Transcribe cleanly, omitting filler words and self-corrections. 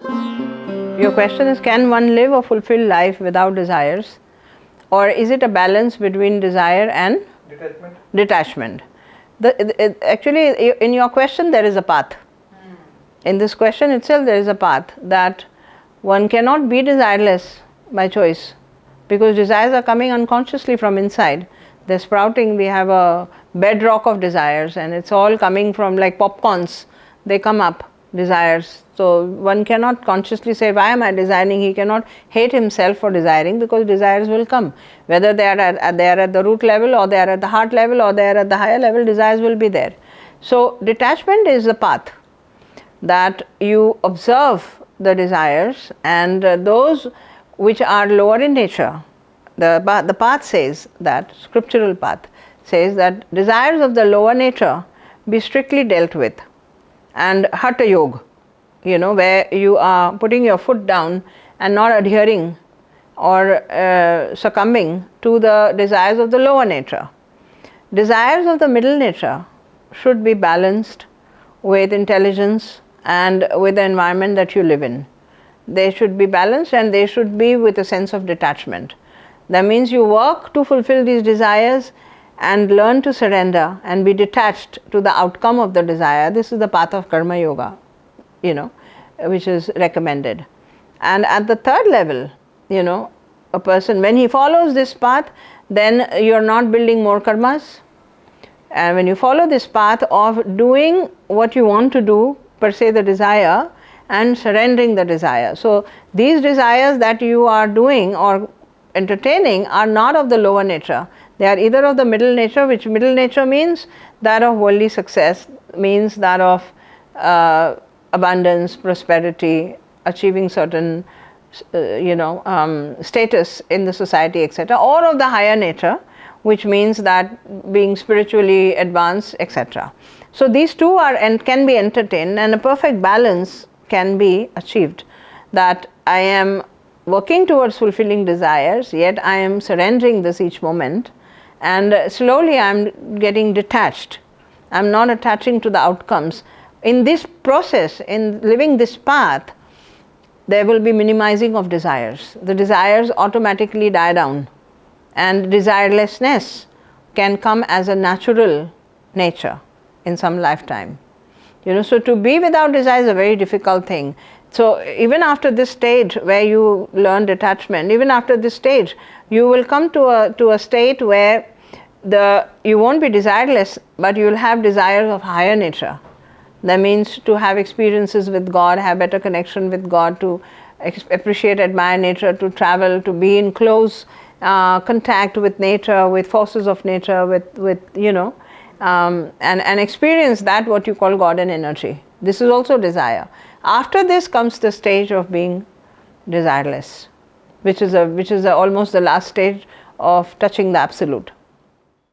Your question is, can one live a fulfilled life without desires, or is it a balance between desire and detachment? Actually, in your question there is a path. In this question itself there is a path, that one cannot be desireless by choice, because desires are coming unconsciously from inside. They're sprouting. We have a bedrock of desires, and it's all coming from, like popcorns, they come up, desires. So one cannot consciously say, why am I desiring? He cannot hate himself for desiring, because desires will come. Whether they are at the root level, or they are at the heart level, or they are at the higher level, desires will be there. So detachment is the path, that you observe the desires, and those which are lower in nature. The path says that, scriptural path says that desires of the lower nature be strictly dealt with, and hatha yoga, where you are putting your foot down and not adhering or succumbing to the desires of the lower nature. Desires of the middle nature should be balanced with intelligence and with the environment that you live in. They should be balanced, and they should be with a sense of detachment. That means you work to fulfill these desires and learn to surrender and be detached to the outcome of the desire. This is the path of karma yoga, which is recommended. And at the third level, a person, when he follows this path, then you are not building more karmas. And when you follow this path of doing what you want to do, per se the desire, and surrendering the desire. So these desires that you are doing or entertaining are not of the lower nature. They are either of the middle nature, which middle nature means that of worldly success, means that of abundance, prosperity, achieving certain status in the society, etc., or of the higher nature, which means that being spiritually advanced, etc. So these two are and can be entertained, and a perfect balance can be achieved, that I am working towards fulfilling desires, yet I am surrendering this each moment, and slowly I am getting detached. I am not attaching to the outcomes. In this process, in living this path, there will be minimizing of desires. The desires automatically die down, and desirelessness can come as a natural nature in some lifetime. So to be without desire is a very difficult thing. So even after this stage where you learn detachment, even after this stage, you will come to a state where you won't be desireless, but you will have desires of higher nature. That means to have experiences with God, have better connection with God, to appreciate, admire nature, to travel, to be in close contact with nature, with forces of nature, and experience that what you call God and energy. This is also desire. After this comes the stage of being desireless, which is almost the last stage of touching the absolute.